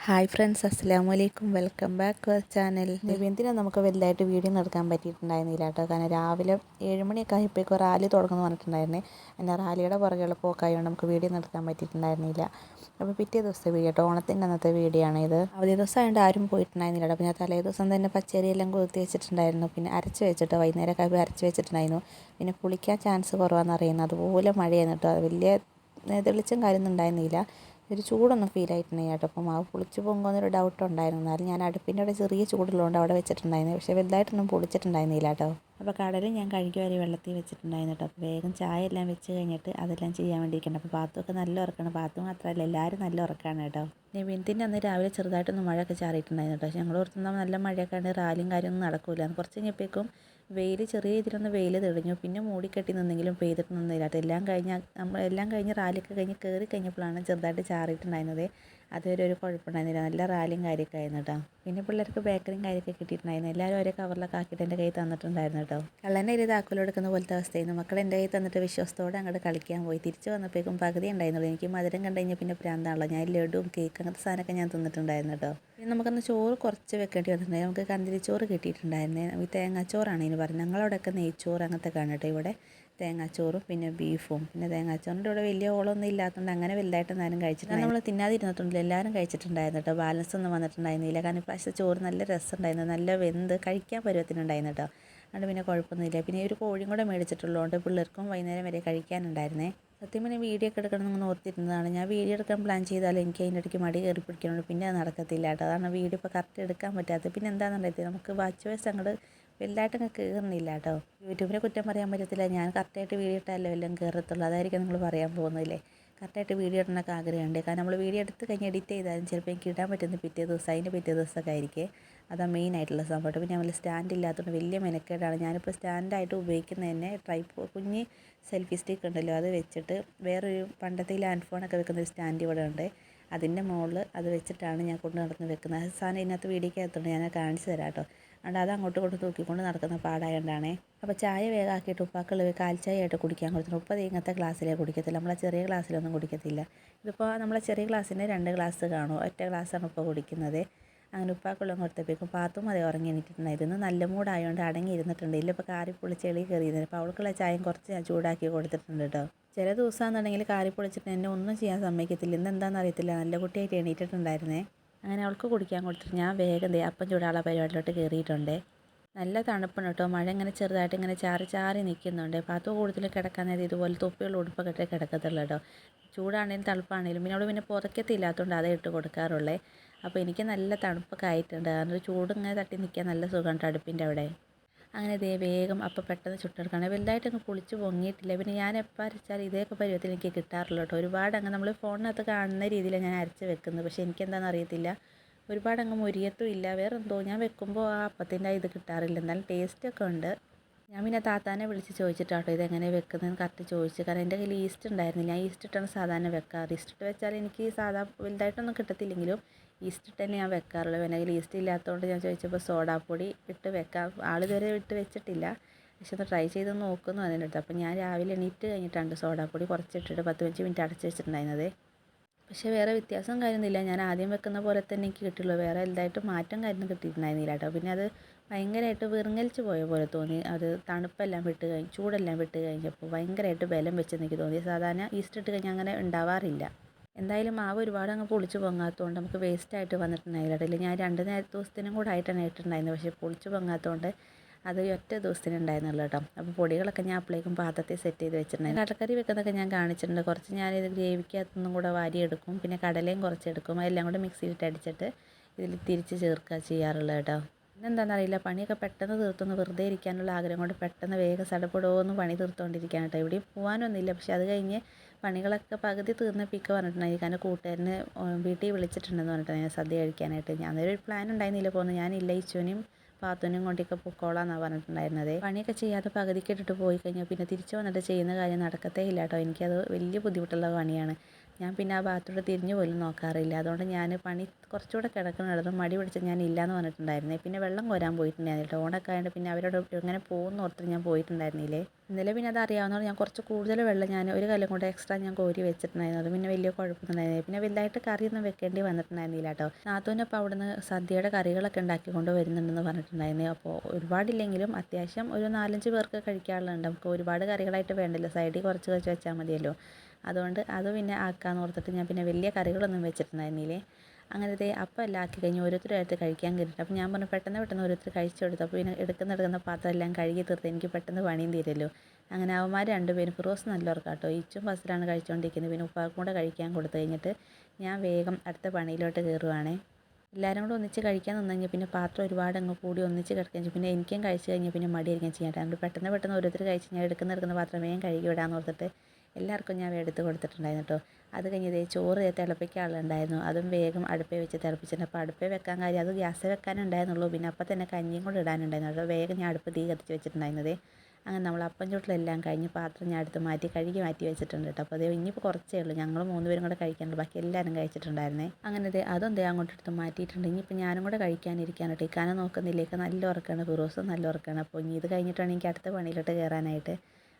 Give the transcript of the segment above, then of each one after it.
Hi friends, അസ്സലാമു അലൈക്കും. Welcome back to our channel. നിവേദിനെ നമുക്ക് വലുതായിട്ട് വീഡിയോ എടുക്കാൻ പറ്റിയിട്ടുണ്ടായിരുന്നില്ല കേട്ടോ. കാരണം രാവിലെ 7 മണിയൊക്കെ ആയപ്പോഴേക്കും റാലി തുടങ്ങുമെന്ന് പറഞ്ഞിട്ടുണ്ടായിരുന്നേ. എന്നാൽ റാലിയുടെ പുറകെയുള്ള പോക്കായതുകൊണ്ട് നമുക്ക് വീഡിയോ എടുക്കാൻ പറ്റിയിട്ടുണ്ടായിരുന്നില്ല. അപ്പോൾ പിറ്റേ ദിവസത്തെ വീഡിയോ കേട്ടോ, ഓണത്തിൻ്റെ അന്നത്തെ വീഡിയോ ആണിത്. അവധി ദിവസം ആയതുകൊണ്ട് ആരും പോയിട്ടുണ്ടായിരുന്നില്ല കേട്ടോ. അപ്പോൾ ഞാൻ തലേ ദിവസം തന്നെ പച്ചരി എല്ലാം കുതിർത്തി വെച്ചിട്ടുണ്ടായിരുന്നു. പിന്നെ അരച്ച് വെച്ചിട്ട് വൈകുന്നേരമൊക്കെ അരച്ച് വെച്ചിട്ടുണ്ടായിരുന്നു. പിന്നെ പുളിക്കാൻ ചാൻസ് കുറവാണെന്ന് അറിയുന്നത്. അതുപോലെ മഴയായിരുന്നു കേട്ടോ. വലിയ തെളിച്ചം കാര്യമൊന്നും ഉണ്ടായിരുന്നില്ല. ഒരു ചൂടൊന്നും ഫീൽ ആയിട്ടുണ്ടെങ്കിൽ കേട്ടോ. അപ്പോൾ മാവ് പുളിച്ച് പോകുമെന്നൊരു ഡൗട്ട് ഉണ്ടായിരുന്നു. എന്നാലും ഞാൻ അടുപ്പിൻ്റെ അവിടെ ചെറിയ ചൂടുള്ളതുകൊണ്ട് അവിടെ വെച്ചിട്ടുണ്ടായിരുന്നു. പക്ഷേ വലുതായിട്ടൊന്നും പൊളിച്ചിട്ടുണ്ടായിരുന്നില്ല കേട്ടോ. അപ്പോൾ കടലും ഞാൻ കഴുകി വരെ വെള്ളത്തിൽ വെച്ചിട്ടുണ്ടായിരുന്നു കേട്ടോ. അപ്പോൾ വേഗം ചായ എല്ലാം വെച്ച് കഴിഞ്ഞിട്ട് അതെല്ലാം ചെയ്യാൻ വേണ്ടിയിരിക്കണം. അപ്പോൾ പാത്തുമൊക്കെ നല്ല ഉറക്കാണ്. പാത്തു മാത്രമല്ല, എല്ലാവരും നല്ല ഉറക്കാണ് കേട്ടോ. നിവിൻത്തിൻ്റെ അന്ന് രാവിലെ ചെറുതായിട്ടൊന്ന് മഴയൊക്കെ ചാറിയിട്ടുണ്ടായിരുന്നു കേട്ടോ. പക്ഷേ ഞങ്ങൾ ഓർത്തുന്ന നല്ല മഴയൊക്കെ ഉണ്ട്, റാലിയും കാര്യമൊന്നും നടക്കില്ല. കുറച്ച് കഴിഞ്ഞപ്പോഴേക്കും വെയിൽ ചെറിയ രീതിയിലൊന്ന് വെയിൽ തെളിഞ്ഞു. പിന്നെ മൂടിക്കെട്ടി നിന്നെങ്കിലും പെയ്തിട്ട് നിന്നില്ല കേട്ടോ. എല്ലാം കഴിഞ്ഞ് റാലിയൊക്കെ കഴിഞ്ഞ് കയറി കഴിഞ്ഞപ്പോഴാണ് ചെറുതായിട്ട് ചാറിയിട്ടുണ്ടായിരുന്നത്. അതുവരെ ഒരു കുഴപ്പമുണ്ടായിരുന്നില്ല. നല്ല റാലിയും കാര്യമൊക്കെ ആയിരുന്നു കേട്ടോ. പിന്നെ പിള്ളേർക്ക് ബേക്കറിയും കാര്യമൊക്കെ കിട്ടിയിട്ടുണ്ടായിരുന്നു. എല്ലാവരും ഒരേ കവറിലൊക്കെ ആക്കിയിട്ട് എൻ്റെ കയ്യിൽ തന്നിട്ടുണ്ടായിരുന്നു കേട്ടോ. കള്ളൻ്റെ ഒരു താക്കോൽ എടുക്കുന്ന പോലത്തെ അവസ്ഥയായിരുന്നു. മക്കൾ എൻ്റെ കയ്യിൽ തന്നിട്ട് വിശ്വാസത്തോടെ അങ്ങോട്ട് കളിക്കാൻ പോയി. തിരിച്ച് വന്നപ്പോഴേക്കും പകുതി ഉണ്ടായിരുന്നുള്ളൂ. എനിക്ക് മധുരം കണ്ടു കഴിഞ്ഞാൽ പിന്നെ പ്രാന്താണല്ലോ. ഞാൻ ലഡുവും കേക്ക് അങ്ങനത്തെ സാധനമൊക്കെ ഞാൻ തിന്നിട്ടുണ്ടായിരുന്നു കേട്ടോ. പിന്നെ നമുക്കൊന്ന് ചോറ് കുറച്ച് വെക്കേണ്ടി വന്നിട്ടുണ്ടായിരുന്നു. നമുക്ക് കന്തിരിച്ചോറ് കിട്ടിയിട്ടുണ്ടായിരുന്നേ. ഈ തേങ്ങാച്ചോറാണ് ഇതിന് പറയുന്നത്. ഞങ്ങളവിടെയൊക്കെ നെയ്ച്ചോറ് അങ്ങനത്തെ കേട്ടോ. ഇവിടെ തേങ്ങാച്ചോറും പിന്നെ ബീഫും. പിന്നെ തേങ്ങാച്ചോറിൻ്റെ ഇവിടെ വലിയ ഓളമൊന്നും ഇല്ലാത്തതുകൊണ്ട് അങ്ങനെ വലുതായിട്ടൊന്നും ആരും കഴിച്ചിട്ടില്ല. നമ്മൾ തിന്നാതിരുന്നിട്ടുണ്ടല്ലോ, എല്ലാവരും കഴിച്ചിട്ടുണ്ടായിരുന്നു കേട്ടോ. ബാലൻസ് ഒന്നും വന്നിട്ടുണ്ടായിരുന്നില്ല. കാരണം ഇപ്രാവശ്യത്തെ ചോറ് നല്ല രസമുണ്ടായിരുന്നു. നല്ല വെന്ത് കഴിക്കാൻ പരുവത്തിനുണ്ടായിരുന്നു കേട്ടോ. അതുകൊണ്ട് പിന്നെ കുഴപ്പമൊന്നുമില്ല. പിന്നെ ഒരു കോഴിയും കൂടെ മേടിച്ചിട്ടുള്ളതുകൊണ്ട് പിള്ളേർക്കും വൈകുന്നേരം വരെ കഴിക്കാനുണ്ടായിരുന്നേ. സത്യം പിന്നെ വീഡിയോ ഒക്കെ എടുക്കണമെന്ന് ഓർത്തിരുന്നതാണ്. ഞാൻ വീഡിയോ എടുക്കാൻ പ്ലാൻ ചെയ്താൽ എനിക്ക് അതിൻ്റെ ഇടയ്ക്ക് മടി കയറി പിടിക്കണുണ്ട്. പിന്നെ അത് നടക്കത്തില്ല കേട്ടോ. അതാണ് വീഡിയോ ഇപ്പോൾ കറക്റ്റ് എടുക്കാൻ പറ്റാത്തത്. പിന്നെ എന്താണെന്ന് അറിയത്തില്ല, നമുക്ക് വാച്ച് വയസ്സ് അങ്ങോട്ട് വലുതായിട്ടങ്ങ് കയറുന്നില്ല കേട്ടോ. യൂട്യൂബിനെ കുറ്റം പറയാൻ പറ്റത്തില്ല. ഞാൻ കറക്റ്റായിട്ട് വീഡിയോ ഇട്ടാലേ വല്ലതും കയറത്തുള്ളൂ. അതായിരിക്കും നിങ്ങൾ പറയാൻ പോകുന്നില്ലേ. കറക്റ്റായിട്ട് വീഡിയോ ഇടണമൊക്കെ ആഗ്രഹമുണ്ട്. കാരണം നമ്മൾ വീഡിയോ എടുത്ത് കഴിഞ്ഞ് എഡിറ്റ് ചെയ്താലും ചിലപ്പോൾ എനിക്ക് ഇടാൻ പറ്റുന്ന പിറ്റേ ദിവസം, അതിൻ്റെ പിറ്റേ ദിവസമൊക്കെ ആയിരിക്കും. അതാണ് മെയിനായിട്ടുള്ള സംഭവം. പിന്നെ നമ്മൾ സ്റ്റാൻഡ് ഇല്ലാത്തതുകൊണ്ട് വലിയ മെനക്കേടാണ്. ഞാനിപ്പോൾ സ്റ്റാൻഡായിട്ട് ഉപയോഗിക്കുന്നത് തന്നെ കുഞ്ഞ് സെൽഫി സ്റ്റിക്ക് ഉണ്ടല്ലോ, അത് വെച്ചിട്ട് വേറൊരു പണ്ടത്തെ ലാൻഡ് ഫോണൊക്കെ വെക്കുന്ന ഒരു സ്റ്റാൻഡ് ഇവിടെ ഉണ്ട്. അതിൻ്റെ മുകളിൽ അത് വെച്ചിട്ടാണ് ഞാൻ കൊണ്ട് നടന്ന് വെക്കുന്നത്. സാധനം ഇതിനകത്ത് വീഡിയോക്കകത്തുണ്ട്, ഞാൻ കാണിച്ചു തരാം കേട്ടോ. അതുകൊണ്ട് അത് അങ്ങോട്ടും ഇങ്ങോട്ടും തൂക്കിക്കൊണ്ട് നടക്കുന്ന പാടായതുകൊണ്ടാണേ. അപ്പോൾ ചായ വേഗമാക്കിയിട്ട് ഉപ്പാക്കുള്ള കാൽ ചായ ആയിട്ട് കുടിക്കാൻ കൊടുത്തിട്ടുണ്ട്. ഉപ്പ ഇങ്ങനത്തെ ഗ്ലാസ്സിലേ കുടിക്കത്തില്ല, നമ്മളെ ചെറിയ ഗ്ലാസ്സിലൊന്നും കുടിക്കത്തില്ല. ഇതിപ്പോൾ നമ്മളെ ചെറിയ ഗ്ലാസ്സിന് 2 ഗ്ലാസ് കാണും. ഒറ്റ ഗ്ലാസ്സാണ് ഉപ്പ കുടിക്കുന്നത്. അങ്ങനെ ഉപ്പാക്കുള്ളം കൊടുത്തപ്പോഴേക്കും പാത്തും അതേ ഉറങ്ങി എണീറ്റിട്ടുണ്ടായിരുന്നു. നല്ല മൂടായതുകൊണ്ട് അടങ്ങി ഇരുന്നിട്ടുണ്ട്. ഇല്ല ഇപ്പോൾ കാറിപ്പൊളി ചെളി കയറിയിരുന്നത്. അപ്പോൾ അവൾക്കുള്ള ചായയും കുറച്ച് ഞാൻ ചൂടാക്കി കൊടുത്തിട്ടുണ്ട് കേട്ടോ. ചില ദിവസമാണെന്നുണ്ടെങ്കിൽ കാറി പൊളിച്ചിട്ട് എന്നെ ഒന്നും ചെയ്യാൻ സമ്മതിക്കത്തില്ല. ഇന്നെന്താണെന്ന് അറിയത്തില്ല, നല്ല കുട്ടിയായിട്ട് എണീറ്റിട്ടുണ്ടായിരുന്നേ. അങ്ങനെ അവൾക്ക് കുടിക്കാൻ കൊടുത്തിട്ട് ഞാൻ വേഗം അപ്പം ചൂടാനുള്ള പരിപാടിയിലോട്ട് കയറിയിട്ടുണ്ട്. നല്ല തണുപ്പാണ് കേട്ടോ. മഴ ഇങ്ങനെ ചെറുതായിട്ട് ഇങ്ങനെ ചാറി ചാറി നിൽക്കുന്നുണ്ട്. പാത്തു കൂടുതൽ കിടക്കാൻ നേരം ഇതുപോലെ തൊപ്പിയുള്ള ഉടുപ്പൊക്കെ ഇട്ടേ കിടക്കത്തുള്ളൂ കേട്ടോ. ചൂടാണെങ്കിലും തണുപ്പാണെങ്കിലും പിന്നെ അവൾ പിന്നെ പുതക്കത്തില്ലാത്തതുകൊണ്ട് അതേ ഇട്ട് കൊടുക്കാറുള്ളേ. അപ്പോൾ എനിക്ക് നല്ല തണുപ്പൊക്കെ ആയിട്ടുണ്ട്. കാരണം ചൂട് ഇങ്ങനെ തട്ടി നിൽക്കാൻ നല്ല സുഖം കേട്ടോ അടുപ്പിൻ്റെ അവിടെ. അങ്ങനെ വേഗം അപ്പോൾ പെട്ടെന്ന് ചുട്ടെടുക്കുകയാണ്. വലുതായിട്ട് അങ്ങ് പൊളിച്ച് പൊങ്ങിയിട്ടില്ല. പിന്നെ ഞാൻ എപ്പോൾ അരച്ചാൽ ഇതേയൊക്കെ പരുവത്തിൽ എനിക്ക് കിട്ടാറുള്ളൂ കേട്ടോ. ഒരുപാട് അങ്ങ് നമ്മൾ ഫോണിനകത്ത് കാണുന്ന രീതിയിലാണ് ഞാൻ അരച്ച് വെക്കുന്നത്. പക്ഷേ എനിക്കെന്താണെന്ന് അറിയത്തില്ല, ഒരുപാട് അങ്ങ് മൊരിയത്തും ഇല്ല. വേറെ എന്തോ ഞാൻ വെക്കുമ്പോൾ ആ അപ്പത്തിൻ്റെ ഇത് കിട്ടാറില്ല. എന്നാലും ടേസ്റ്റൊക്കെ ഉണ്ട്. ഞാൻ പിന്നെ താത്താനെ വിളിച്ച് ചോദിച്ചിട്ടാട്ടോ ഇതെങ്ങനെ വെക്കുന്നതെന്ന് കറക്റ്റ് ചോദിച്ചു. കാരണം എൻ്റെ കയ്യിൽ ഈസ്റ്റ് ഉണ്ടായിരുന്നില്ല. ഞാൻ ഈസ്റ്റ് ഇട്ടാണ് സാധാരണ വെക്കാറ്. ഈസ്റ്റ് ഇട്ട് വെച്ചാൽ എനിക്ക് വലുതായിട്ടൊന്നും കിട്ടത്തില്ലെങ്കിലും ഈസ്റ്റ് ഇട്ട് തന്നെ ഞാൻ വെക്കാറുള്ളൂ. എൻ്റെ കയ്യിൽ ഈസ്റ്റ് ഇല്ലാത്തതുകൊണ്ട് ഞാൻ ചോദിച്ചപ്പോൾ സോഡാപ്പൊടി ഇട്ട് വെക്കാം. ആളിതുവരെ ഇട്ട് വെച്ചിട്ടില്ല, പക്ഷെ ഒന്ന് ട്രൈ ചെയ്ത് നോക്കുമെന്ന് പറഞ്ഞിട്ട്. അപ്പോൾ ഞാൻ രാവിലെ എണീറ്റ് കഴിഞ്ഞിട്ടാണ് സോഡാപ്പൊടി കുറച്ചിട്ടിട്ട് 10-15 മിനിറ്റ് അടച്ച് വെച്ചിട്ടുണ്ടായിരുന്നത്. പക്ഷേ വേറെ വ്യത്യാസം കാര്യമൊന്നുമില്ല. ഞാൻ ആദ്യം വെക്കുന്ന പോലെ തന്നെ എനിക്ക് കിട്ടുള്ളൂ. വേറെ വലുതായിട്ട് മാറ്റം കാര്യം കിട്ടിയിട്ടുണ്ടായിരുന്നില്ല കേട്ടോ. പിന്നെ അത് ഭയങ്കരമായിട്ട് വിറങ്ങലിച്ച് പോയ പോലെ തോന്നി. അത് തണുപ്പെല്ലാം വിട്ട് കഴിഞ്ഞ് ചൂടെല്ലാം വിട്ട് കഴിഞ്ഞപ്പോൾ ഭയങ്കരമായിട്ട് ബലം വെച്ചെന്ന് എനിക്ക് തോന്നി. സാധാരണ ഈസ്റ്റ് ഇട്ട് കഴിഞ്ഞാൽ അങ്ങനെ ഉണ്ടാവാറില്ല. എന്തായാലും മാവ് ഒരുപാട് അങ്ങ് പൊളിച്ച് പൊങ്ങാത്തതുകൊണ്ട് നമുക്ക് വേസ്റ്റായിട്ട് വന്നിട്ടുണ്ടായില്ല കേട്ടോ. ഞാൻ 2 ദിവസത്തിനും കൂടെ ആയിട്ടാണ് ഇട്ടിട്ടുണ്ടായിരുന്നത്. പക്ഷേ പൊളിച്ച് പൊങ്ങാത്തതുകൊണ്ട് അത് ഒറ്റ ദിവസത്തിന് ഉണ്ടായിരുന്നുള്ളൂ കേട്ടോ. അപ്പോൾ പൊടികളൊക്കെ ഞാൻ അപ്പോഴേക്കും പാത്രത്തിൽ സെറ്റ് ചെയ്ത് വെച്ചിട്ടുണ്ടായിരുന്നു. കടലക്കറി വെക്കുന്നതൊക്കെ ഞാൻ കാണിച്ചിട്ടുണ്ട്. കുറച്ച് ഞാനിത് ഗ്രേവിക്കകത്തൊന്നും കൂടെ വാരിയെടുക്കും. പിന്നെ കടലയും കുറച്ചെടുക്കും. അതെല്ലാം കൂടെ മിക്സിയിലിട്ട് അടിച്ചിട്ട് ഇതിൽ തിരിച്ച് ചേർക്കുക ചെയ്യാറുള്ളത് കേട്ടോ. പിന്നെന്താണെന്നറിയില്ല, പണിയൊക്കെ പെട്ടെന്ന് തീർത്തൊന്ന് വെറുതെ ഇരിക്കാനുള്ള ആഗ്രഹം കൊണ്ട് പെട്ടെന്ന് വേഗം സടപടോന്ന് പണി തീർത്തുകൊണ്ടിരിക്കുകയാണ് കേട്ടോ. എവിടെയും പോകാനൊന്നുമില്ല. പക്ഷെ അത് കഴിഞ്ഞ് പണികളൊക്കെ പകുതി തീർന്നപ്പിക്കുക പറഞ്ഞിട്ടുണ്ടായി. കാരണം കൂട്ടുകാരന് വീട്ടിൽ വിളിച്ചിട്ടുണ്ടെന്ന് പറഞ്ഞിട്ട് ഞാൻ സദ്യ കഴിക്കാനായിട്ട്. ഞാനൊരു പ്ലാൻ ഉണ്ടായിരുന്നില്ല പോകുന്നത്. ഞാനില്ല, ഇച്ചുവിനും പാത്തുനും കൊണ്ടൊക്കെ പൊക്കോളാന്നാണ് പറഞ്ഞിട്ടുണ്ടായിരുന്നത്. പണിയൊക്കെ ചെയ്യാതെ പകുതിക്ക് ഇട്ടിട്ട് പോയി കഴിഞ്ഞാൽ പിന്നെ തിരിച്ച് വന്നിട്ട് ചെയ്യുന്ന കാര്യം നടക്കത്തേ ഇല്ല കേട്ടോ. എനിക്കത് വലിയ ബുദ്ധിമുട്ടുള്ള പണിയാണ്. ഞാൻ പിന്നെ ആ ഭാഗത്തോട്ട് തിരിഞ്ഞു പോലും നോക്കാറില്ല. അതുകൊണ്ട് ഞാൻ പണി കുറച്ചുകൂടെ കിടക്കുന്നിടത്ത് മടി പിടിച്ച് ഞാൻ ഇല്ലയെന്ന് പറഞ്ഞിട്ടുണ്ടായിരുന്നേ. പിന്നെ വെള്ളം കോരാൻ പോയിട്ടുണ്ടായിരുന്നു കേട്ടോ. ഓണൊക്കെ ആയതുകൊണ്ട് പിന്നെ അവരോട് എങ്ങനെ പോകുമെന്ന് ഓർത്തിട്ട് ഞാൻ പോയിട്ടുണ്ടായിരുന്നില്ലേ. ഇന്നലെ പിന്നെ അത് അറിയാവുന്നതുകൊണ്ട് ഞാൻ കുറച്ച് കൂടുതൽ വെള്ളം ഞാൻ ഒരു കല്ലും കൊണ്ട് എക്സ്ട്രാ ഞാൻ കോരി വെച്ചിട്ടുണ്ടായിരുന്നു. അത് പിന്നെ വലിയ കുഴപ്പമൊന്നുണ്ടായിരുന്നില്ല. പിന്നെ വലുതായിട്ട് കറിയൊന്നും വെക്കേണ്ടി വന്നിട്ടുണ്ടായിരുന്നില്ല കേട്ടോ. നാത്തൂനപ്പോൾ അവിടുന്ന് സദ്യയുടെ കറികളൊക്കെ ഉണ്ടാക്കിക്കൊണ്ട് വരുന്നുണ്ടെന്ന് പറഞ്ഞിട്ടുണ്ടായിരുന്നു. അപ്പോൾ ഒരുപാടില്ലെങ്കിലും അത്യാവശ്യം ഒരു 4-5 പേർക്ക് കഴിക്കാനുള്ളതുണ്ട്. നമുക്ക് ഒരുപാട് കറികളായിട്ട് വേണ്ടല്ലോ, സൈഡിൽ കുറച്ച് കുറച്ച് വെച്ചാൽ മതിയല്ലോ. അതുകൊണ്ട് അത് പിന്നെ ആക്കാമെന്ന് ഓർത്തിട്ട് ഞാൻ പിന്നെ വലിയ കറികളൊന്നും വെച്ചിട്ടുണ്ടായിരുന്നില്ലേ. അങ്ങനത്തെ അപ്പം എല്ലാം ആക്കി കഴിഞ്ഞ് ഓരോരുത്തരായിട്ട് കഴിക്കാൻ കയറിയിട്ട് അപ്പോൾ ഞാൻ പറഞ്ഞു പെട്ടെന്ന് ഓരോരുത്തർ കഴിച്ചു കൊടുത്തു. അപ്പോൾ പിന്നെ എടുക്കുന്ന പാത്രം എല്ലാം കഴുകി തീർത്ത് എനിക്ക് പെട്ടെന്ന് പണിയും തീരല്ലോ. അങ്ങനെ അവന്മാർ 2 പേരും ഫിറോസ് നല്ല ഉറക്കാട്ടോ. ഇച്ചും ബസ്സിലാണ് കഴിച്ചുകൊണ്ടിരിക്കുന്നത്. പിന്നെ ഉപ്പാക്കും കൂടെ കഴിക്കാൻ കൊടുത്തു കഴിഞ്ഞിട്ട് ഞാൻ വേഗം അടുത്ത പണിയിലോട്ട് കയറുവാണേ. എല്ലാവരും കൂടെ ഒന്നിച്ച് കഴിക്കാൻ നിന്ന് കഴിഞ്ഞാൽ പിന്നെ പാത്രം ഒരുപാട് അങ്ങ് കൂടി ഒന്നിച്ച് കിടക്കുകയും ചെയ്യും. പിന്നെ എനിക്കും കഴിച്ച് കഴിഞ്ഞാൽ പിന്നെ മടിയായിരിക്കും ചെയ്യാൻ. അതുകൊണ്ട് പെട്ടെന്ന് ഓരോരുത്തർ കഴിച്ച് ഞാൻ എടുക്കുന്ന പാത്രം വേഗം കഴുകി വിടാമെന്ന് ഓർത്തിട്ട് എല്ലാവർക്കും ഞാൻ എടുത്ത് കൊടുത്തിട്ടുണ്ടായിരുന്നു കേട്ടോ. അത് കഴിഞ്ഞ് ചോറ് തിളപ്പിക്കാനുണ്ടായിരുന്നു. അതും വേഗം അടുപ്പേ വെച്ച് തിളപ്പിച്ചിട്ടുണ്ട്. അപ്പോൾ അടുപ്പേ വെക്കാൻ കാര്യം അത് ഗ്യാസ് വെക്കാനുണ്ടായിരുന്നുള്ളൂ. പിന്നെ അപ്പം തന്നെ കഞ്ഞിയും കൂടെ ഇടാനുണ്ടായിരുന്നു. അത് വേഗം ഞാൻ അടുപ്പ് തീ കത്തിച്ച് വെച്ചിട്ടുണ്ടായിരുന്നത്. അങ്ങനെ നമ്മൾ അപ്പം ചുട്ടിലെല്ലാം കഴിഞ്ഞ് പാത്രം ഞാൻ എടുത്ത് മാറ്റി കഴുകി മാറ്റി വെച്ചിട്ടുണ്ട് കേട്ടോ. അപ്പോൾ ഇനിയിപ്പോൾ കുറച്ചേ ഉള്ളൂ, ഞങ്ങൾ 3 പേരും കൂടെ കഴിക്കാനുള്ളൂ. ബാക്കി എല്ലാവരും കഴിച്ചിട്ടുണ്ടായിരുന്നേ. അങ്ങനെ അതും അങ്ങോട്ട് എടുത്ത് മാറ്റിയിട്ടുണ്ട്. ഇനിയിപ്പോൾ ഞാനും കൂടെ കഴിക്കാനിരിക്കാൻ കേട്ടോ. ഇക്കാനെ നോക്കുന്നില്ലേക്ക് നല്ല ഉറക്കമാണ്, ഫിറോസും നല്ല ഉറക്കമാണ്. അപ്പോൾ ഇനി ഇത് കഴിഞ്ഞിട്ടാണ് എനിക്ക് അടുത്ത പണിയിലോട്ട് കയറാനായിട്ട്.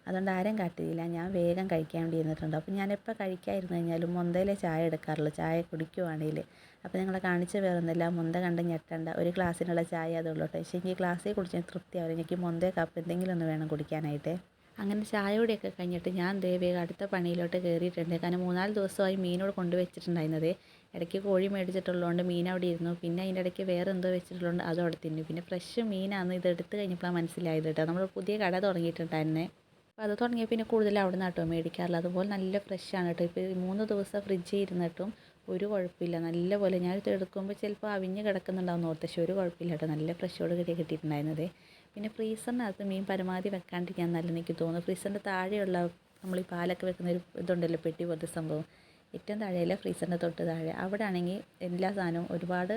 അതുകൊണ്ട് ആരും കാട്ടിയില്ല, ഞാൻ വേഗം കഴിക്കാൻ വേണ്ടി ഇരുന്നിട്ടുണ്ട്. അപ്പോൾ ഞാനെപ്പോൾ കഴിക്കാതിരുന്ന് കഴിഞ്ഞാലും മൊന്തയിലെ ചായ എടുക്കാറുള്ളൂ, ചായ കുടിക്കുവാണെങ്കിൽ. അപ്പോൾ നിങ്ങളെ കാണിച്ച് വേറൊന്നുമില്ല, മൊന്ത കണ്ട് ഞെട്ടണ്ട, ഒരു ഗ്ലാസ്സിനുള്ള ചായ അതുള്ളൂ കേട്ടോ. പക്ഷേ എനിക്ക് ഗ്ലാസ്സിൽ കുടിച്ചാൽ തൃപ്തിയാവില്ല, എനിക്ക് മൊന്തേ കപ്പ് എന്തെങ്കിലും ഒന്ന് വേണം കുടിക്കാനായിട്ട്. അങ്ങനെ ചായ കൂടിയൊക്കെ കഴിഞ്ഞിട്ട് ഞാൻ വേഗം അടുത്ത പണിയിലോട്ട് കയറിയിട്ടുണ്ട്. കാരണം 3-4 ദിവസമായി മീനോട് കൊണ്ടുവച്ചിട്ടുണ്ടായിരുന്നത്. ഇടയ്ക്ക് കോഴി മേടിച്ചിട്ടുള്ളതുകൊണ്ട് മീൻ അവിടെ ഇരുന്നു. പിന്നെ അതിൻ്റെ ഇടയ്ക്ക് വേറെ എന്തോ വെച്ചിട്ടുള്ളതുകൊണ്ട് അതും അവിടെ തിന്നു. പിന്നെ ഫ്രഷ് മീനാണ് ഇത് എടുത്ത് കഴിഞ്ഞപ്പോഴാണ് മനസ്സിലായത് കേട്ടോ. നമ്മൾ പുതിയ കട തുടങ്ങിയിട്ടുണ്ടായിരുന്നേ. അപ്പോൾ അത് തുടങ്ങിയ പിന്നെ കൂടുതൽ അവിടെ നിന്ന് കേട്ടോ മേടിക്കാറില്ല. അതുപോലെ നല്ല ഫ്രഷാണ് കേട്ടോ. ഇപ്പോൾ 3 ദിവസം ഫ്രിഡ്ജിൽ ഇരുന്നിട്ടും ഒരു കുഴപ്പമില്ല, നല്ലപോലെ ഞാനിത് എടുക്കുമ്പോൾ ചിലപ്പോൾ അവിഞ്ഞ് കിടക്കുന്നുണ്ടാവും ഓർത്ത്. പക്ഷേ ഒരു കുഴപ്പമില്ല കേട്ടോ, നല്ല ഫ്രഷോട് കിട്ടിയിട്ടുണ്ടായിരുന്നത്. പിന്നെ ഫ്രീസറിനകത്ത് മീൻ പരമാവധി വെക്കാണ്ടിരിക്കാൻ നല്ലതെന്ന് എനിക്ക് തോന്നുന്നു. ഫ്രീസറിൻ്റെ താഴെയുള്ള നമ്മൾ ഈ പാലൊക്കെ വെക്കുന്ന ഒരു ഇതുണ്ടല്ലോ, പെട്ടി പോലത്തെ സംഭവം, ഏറ്റവും താഴെയല്ല ഫ്രീസറിൻ്റെ തൊട്ട് താഴെ, അവിടെ ആണെങ്കിൽ എല്ലാ സാധനവും ഒരുപാട്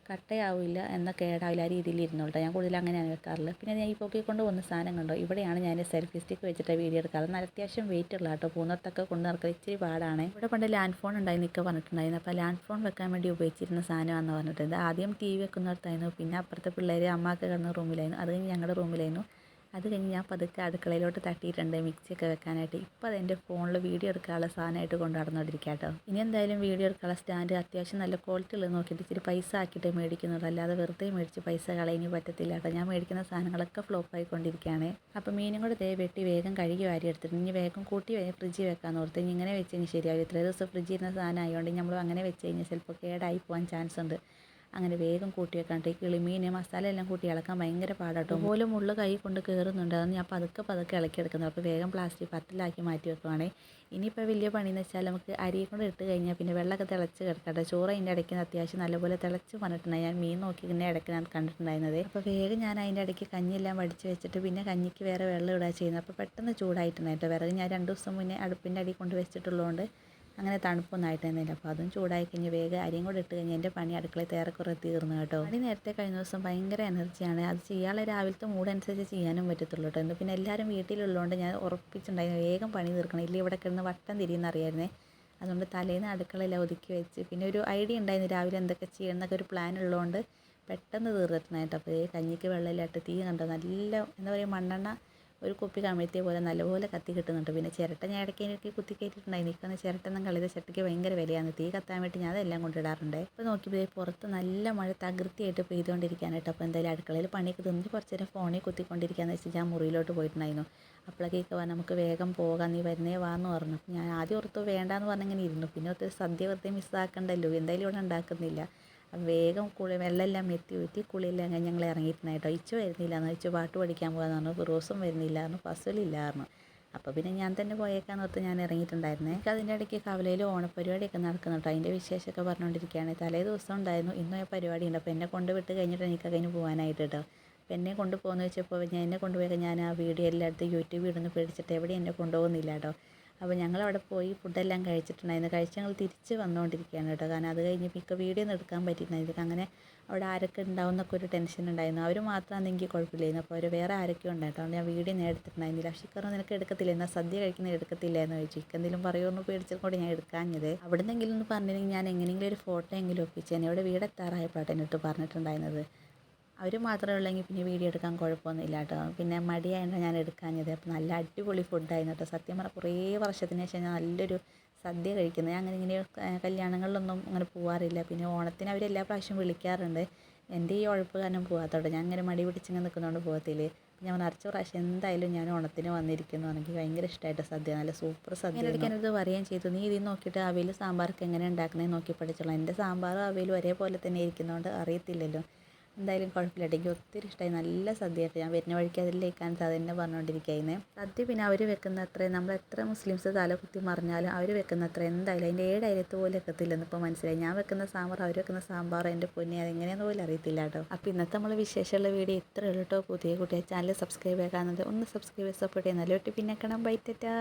കട്ടയാവില്ല എന്നാൽ കേടാവില്ല, ആ രീതിയിൽ ഇരുന്നോട്ടെ. ഞാൻ കൂടുതൽ അങ്ങനെയാണ് വെക്കാറുള്ളത്. പിന്നെ ഞാൻ ഈ പൊക്കിക്കൊണ്ട് പോകുന്ന സാധനം കണ്ടോ, ഇവിടെയാണ് ഞാൻ സെൽഫി സ്റ്റിക്ക് വെച്ചിട്ട് വീഡിയോ എടുക്കാറ്. നല്ല അത്യാവശ്യം വെയിറ്റ് ഉള്ള കേട്ടോ, പൂന്നത്തൊക്കെ കൊണ്ട് നടക്കുക ഇച്ചിരി പാടാണ്. ഇവിടെ പണ്ട് ലാൻഡ് ഫോൺ ഉണ്ടായി നിൽക്കുക പറഞ്ഞിട്ടുണ്ടായിരുന്നു. അപ്പോൾ ലാൻഡ് ഫോൺ വെക്കാൻ വേണ്ടി ഉപയോഗിച്ചിരുന്ന സാധനമാണെന്ന് പറഞ്ഞിട്ടുണ്ട്. ആദ്യം TV വെക്കുന്നിടത്തായിരുന്നു, പിന്നെ അപ്പുറത്തെ പിള്ളേർ അമ്മയൊക്കെ കിടന്ന റൂമിലായിരുന്നു, അത് കഴിഞ്ഞ് ഞങ്ങളുടെ റൂമിലായിരുന്നു. അത് കഴിഞ്ഞ് ഞാൻ പതുക്കെ അടുക്കളയിലോട്ട് തട്ടിയിട്ടുണ്ട് മിക്സിയൊക്കെ വെക്കാനായിട്ട്. ഇപ്പോൾ അതെൻ്റെ ഫോണിൽ വീഡിയോ എടുക്കാനുള്ള സാധനമായിട്ട് കൊണ്ട് നടന്നുകൊണ്ടിരിക്കുക കേട്ടോ. ഇനി എന്തായാലും വീഡിയോ എടുക്കാനുള്ള സ്റ്റാൻഡ് അത്യാവശ്യം നല്ല ക്വാളിറ്റി ഉള്ളത് നോക്കിയിട്ട് ഇച്ചിരി പൈസ ആക്കിയിട്ട് മേടിക്കുന്നുള്ളൂ, അല്ലാതെ വെറുതെ മേടിച്ച് പൈസ കളയാൻ പറ്റത്തില്ല കേട്ടോ. ഞാൻ മേടിക്കുന്ന സാധനങ്ങളൊക്കെ ഫ്ലോപ്പായിക്കൊണ്ടിരിക്കുകയാണ്. അപ്പോൾ മീനും കൂടെ വെട്ടി വേഗം കഴുകി വാരി എടുത്തിട്ട് ഇനി വേഗം കൂട്ടി ഫ്രിഡ്ജിൽ വെക്കാമെന്ന് ഓർത്ത്. ഇനി ഇങ്ങനെ വെച്ച് കഴിഞ്ഞാൽ ശരിയാവും. ഇത്രയും ദിവസം ഫ്രിഡ്ജിൽ ഇരുന്ന സാധനം ആയതുകൊണ്ട് നമ്മൾ അങ്ങനെ വെച്ച് കഴിഞ്ഞാൽ ചിലപ്പോൾ കേടായി പോകാൻ ചാൻസ് ഉണ്ട്. അങ്ങനെ വേഗം കൂട്ടി വെക്കാണ്ട്. ഈ കിളിമീൻ മസാല എല്ലാം കൂട്ടി ഇളക്കാൻ ഭയങ്കര പാടാട്ടോ. അതുപോലെ മുള്ള് കൈ കൊണ്ട് കയറുന്നുണ്ട്. അതൊന്ന് ഞാൻ പതുക്കെ ഇളക്കിയെടുക്കുന്നത്. അപ്പോൾ വേഗം പ്ലാസ്റ്റിക് പത്തിലാക്കി മാറ്റി വെക്കുവാണേ. ഇനിയിപ്പോൾ വലിയ പണിയെന്ന് വെച്ചാൽ നമുക്ക് അരി കൊണ്ട് ഇട്ട് കഴിഞ്ഞാൽ പിന്നെ വെള്ളമൊക്കെ തിളച്ച് കിടക്കട്ടെ. ചോറ് അതിൻ്റെ ഇടയ്ക്ക് അത്യാവശ്യം നല്ലപോലെ തിളച്ച് പറഞ്ഞിട്ടുണ്ടായി. ഞാൻ മീൻ നോക്കി ഇതിൻ്റെ ഇടയ്ക്ക് ഞാൻ കണ്ടിട്ടുണ്ടായിരുന്നത്. അപ്പോൾ വേഗം ഞാൻ അതിൻ്റെ ഇടയ്ക്ക് കഞ്ഞിയെല്ലാം വടിച്ച് വെച്ചിട്ട് പിന്നെ കഞ്ഞിക്ക് വേറെ വെള്ളം ഇടുക ചെയ്യുന്നത്. അപ്പോൾ പെട്ടെന്ന് ചൂടായിട്ടുണ്ടായിട്ട് വിറക് ഞാൻ 2 ദിവസം മുന്നേ അടുപ്പിൻ്റെ അടി കൊണ്ട് വെച്ചിട്ടുള്ളതുകൊണ്ട് അങ്ങനെ തണുപ്പൊന്നും ആയിട്ടൊന്നുമില്ല. അപ്പോൾ അതും ചൂടായി കഴിഞ്ഞ് വേഗം അരിയും കൂടെ ഇട്ട് കഴിഞ്ഞ് എൻ്റെ പണി അടുക്കളയിൽ ഏറെക്കുറെ തീർന്നു കേട്ടോ. പണി നേരത്തെ കഴിഞ്ഞ ദിവസം ഭയങ്കര എനർജിയാണ്. അത് ചെയ്യാനുള്ള രാവിലത്തെ മൂടനുസരിച്ച് ചെയ്യാനും പറ്റത്തുള്ളൂ കേട്ടോ. എന്ന് പിന്നെ എല്ലാവരും വീട്ടിലുള്ളതുകൊണ്ട് ഞാൻ ഉറപ്പിച്ചിട്ടുണ്ടായിരുന്നു വേഗം പണി തീർക്കണം, ഇല്ല ഇവിടെ കിടന്ന് വട്ടം തിരിയുന്നറിയായിരുന്നേ. അതുകൊണ്ട് തലേന്ന് അടുക്കളയെല്ലാം ഒതുക്കി വെച്ച് പിന്നെ ഒരു ഐഡിയ ഉണ്ടായിരുന്നു രാവിലെ എന്തൊക്കെ ചെയ്യണം എന്നൊക്കെ ഒരു പ്ലാൻ ഉള്ളതുകൊണ്ട് പെട്ടെന്ന് തീർന്നിട്ടുണ്ടായിട്ട്. അപ്പോൾ കഞ്ഞിക്ക് വെള്ളമില്ലാട്ട് തീ കണ്ടോ, നല്ല എന്താ പറയുക മണ്ണെണ്ണ ഒരു കുപ്പി കമിഴ്ത്തിയ പോലെ നല്ലപോലെ കത്തി കിട്ടുന്നുണ്ട്. പിന്നെ ചിരട്ട ഞാൻ ഇടയ്ക്ക് കുത്തി കയറ്റിയിട്ടുണ്ടായി. നിൽക്കുന്ന ചിരട്ടൊന്നും കളിയത്, ചട്ടിക്ക് ഭയങ്കര വിലയാണ്. തീ കത്താൻ വേണ്ടി ഞാൻ അതെല്ലാം കൊണ്ടിടാറുണ്ട്. ഇപ്പോൾ നോക്കിയപ്പോൾ പുറത്ത് നല്ല മഴ തകൃതിയായിട്ട് പെയ്തുകൊണ്ടിരിക്കാനായിട്ട്. അപ്പോൾ എന്തായാലും അടുക്കളയിൽ പണിയൊക്കെ തിന്ന് കുറച്ച് നേരം ഫോണിൽ കുത്തിക്കൊണ്ടിരിക്കാന്ന് വെച്ചാൽ ഞാൻ മുറിയിലോട്ട് പോയിട്ടുണ്ടായിരുന്നു. അപ്പോഴേക്കൊക്കെ പറഞ്ഞാൽ നമുക്ക് വേഗം പോകാം, നീ വരുന്നേ വാന്ന് പറഞ്ഞു. ഞാൻ ആദ്യം ഓർത്തു വേണ്ടാന്ന് പറഞ്ഞിങ്ങനെ ഇരുന്നു. പിന്നെ ഒത്തിരി സദ്യ വെറുതെ മിസ്സാക്കണ്ടല്ലോ, എന്തായാലും ഇവിടെ ഉണ്ടാക്കുന്നില്ല. വേഗം വെള്ളമെല്ലാം ഊറ്റി കുളിയെല്ലാം കഴിഞ്ഞ് ഞങ്ങൾ ഇറങ്ങിയിട്ടുണ്ടായിട്ടോ. ഇച്ചു വരുന്നില്ലാന്ന്, ഇച്ചു പാട്ട് പഠിക്കാൻ പോകാമെന്ന് പറഞ്ഞു. ഫിറോസും വരുന്നില്ലായിരുന്നു, ഫസലില്ലായിരുന്നു. അപ്പോൾ പിന്നെ ഞാൻ തന്നെ പോയേക്കാന്ന് ഓർത്ത് ഞാൻ ഇറങ്ങിയിട്ടുണ്ടായിരുന്നേ. എനിക്ക് അതിൻ്റെ ഇടയ്ക്ക് കവലയിൽ ഓണപ്പരിപാടിയൊക്കെ നടക്കുന്നു കേട്ടോ. അതിൻ്റെ വിശേഷമൊക്കെ പറഞ്ഞുകൊണ്ടിരിക്കുകയാണ്. തലേ ദിവസം ഉണ്ടായിരുന്നു, ഇന്നും പരിപാടി ഉണ്ട്. അപ്പോൾ എന്നെ കൊണ്ട് വിട്ട് കഴിഞ്ഞിട്ട് എനിക്ക് കഴിഞ്ഞ് പോകാനായിട്ട് കേട്ടോ. അപ്പോൾ എന്നെ കൊണ്ടുപോകുന്ന വെച്ചപ്പോൾ എന്നെ കൊണ്ടുപോയി ഞാൻ ആ വീഡിയോ എല്ലായിടത്തും യൂട്യൂബ് ഇടുന്നു പേടിച്ചിട്ട് എവിടെ എന്നെ കൊണ്ടുപോകുന്നില്ല കേട്ടോ. അപ്പോൾ ഞങ്ങളവിടെ പോയി ഫുഡെല്ലാം കഴിച്ചിട്ടുണ്ടായിരുന്നു. കഴിച്ച് ഞങ്ങൾ തിരിച്ച് വന്നുകൊണ്ടിരിക്കുകയാണ് കേട്ടോ. കാരണം അത് കഴിഞ്ഞ് ഇപ്പോൾ വീഡിയോ ഒന്നും എടുക്കാൻ പറ്റിയിട്ടുണ്ടായിരുന്നില്ല. അങ്ങനെ അവിടെ ആരൊക്കെ ഉണ്ടാവും എന്നൊക്കെ ഒരു ടെൻഷൻ ഉണ്ടായിരുന്നു. അവർ മാത്രമാണെങ്കിൽ എനിക്ക് കുഴപ്പമില്ലായിരുന്നു. അപ്പോൾ അവർ വേറെ ആരൊക്കെയോ ഉണ്ടായിട്ടോ. അതുകൊണ്ട് ഞാൻ വീഡിയോ ഒന്നും എടുത്തിട്ടുണ്ടായിരുന്നില്ല. ഷിക്കറോ നിനക്ക് എടുക്കത്തില്ല, എന്നാൽ സദ്യ കഴിക്കുന്നത് എടുക്കത്തില്ല എന്ന് ചോദിച്ചു. എന്തെങ്കിലും പറയുമെന്ന് പേടിച്ചതുകൊണ്ട് ഞാൻ എടുക്കാഞ്ഞത്. അവിടെ നിന്നെങ്കിലും ഒന്ന് പറഞ്ഞില്ലെങ്കിൽ ഞാൻ എങ്ങനെയെങ്കിലും ഒരു ഫോട്ടോ എങ്കിലും ഒപ്പിച്ചേനെ. ഇവിടെ വീടെത്താറായപ്പോഴാണ് എന്നിട്ട് പറഞ്ഞിട്ടുണ്ടായിരുന്നത്. അവർ മാത്രമേ ഉള്ളെങ്കിൽ പിന്നെ വീഡിയോ എടുക്കാൻ കുഴപ്പമൊന്നുമില്ല കേട്ടോ. പിന്നെ മടിയായതുകൊണ്ട് ഞാൻ എടുക്കാഞ്ഞത്. അപ്പോൾ നല്ല അടിപൊളി ഫുഡായിരുന്നു കേട്ടോ. സത്യം പറഞ്ഞാൽ കുറേ വർഷത്തിന് ശേഷം ഞാൻ നല്ലൊരു സദ്യ കഴിക്കുന്നത്. ഞാൻ അങ്ങനെ ഇങ്ങനെ കല്യാണങ്ങളിലൊന്നും അങ്ങനെ പോകാറില്ല. പിന്നെ ഓണത്തിന് അവർ എല്ലാ പ്രാവശ്യവും വിളിക്കാറുണ്ട്. എൻ്റെ ഈ ഉഴപ്പ് കാരണം പോകാത്തോടെ ഞാൻ അങ്ങനെ മടി പിടിച്ചിങ്ങനെ നിൽക്കുന്നതുകൊണ്ട് പോകത്തില്ല. ഞാൻ നിറച്ച പ്രാവശ്യം എന്തായാലും ഞാൻ ഓണത്തിന് വന്നിരിക്കുന്നു. എനിക്ക് ഭയങ്കര ഇഷ്ടമായിട്ട് സദ്യ, നല്ല സൂപ്പർ സദ്യ. ഞാനത് പറയുകയും ചെയ്തു, നീ ഇതിൽ നോക്കിയിട്ട് അവിയൽ സാമ്പാറൊക്കെ എങ്ങനെ ഉണ്ടാക്കുന്നത് നോക്കി പഠിച്ചോളാം. എൻ്റെ സാമ്പാറും അവിയലും ഒരേപോലെ തന്നെ ഇരിക്കുന്നതുകൊണ്ട് അറിയത്തില്ലല്ലോ. എന്തായാലും കുഴപ്പമില്ല. എനിക്ക് ഒത്തിരി ഇഷ്ടമായി. നല്ല സദ്യയായിട്ട് ഞാൻ വരുന്ന വഴിക്ക് അതിലേക്കാൻ അത് തന്നെ പറഞ്ഞുകൊണ്ടിരിക്കുകയായിരുന്നു. സദ്യ പിന്നെ അവർ വെക്കുന്ന അത്രയും, നമ്മൾ എത്ര മുസ്ലിംസ് തലകുത്തി മറിഞ്ഞാലും അവർ വെക്കുന്ന അത്ര എന്തായാലും അതിൻ്റെ 7 അയലത്ത് പോലും എത്തത്തില്ലെന്ന് ഇപ്പോൾ മനസ്സിലായി. ഞാൻ വെക്കുന്ന സാമ്പാർ അവർ വെക്കുന്ന സാമ്പാർ എൻ്റെ പൊന്നെ അതെങ്ങനെയാണെന്ന് പോലും അറിയത്തില്ല കേട്ടോ. അപ്പോൾ ഇന്നത്തെ നമ്മൾ വിശേഷമുള്ള വീഡിയോ ഇത്രയേ ഉള്ളൂ കേട്ടോ. പുതിയ കുട്ടിയെ ചാനൽ സബ്സ്ക്രൈബ് ആക്കാവുന്നത് ഒന്ന് സബ്സ്ക്രൈബ് സപ്പോർട്ട് ചെയ്യുക. നല്ല കുട്ടി പിന്നെ കാണാം. ബൈ ടാറ്റാ.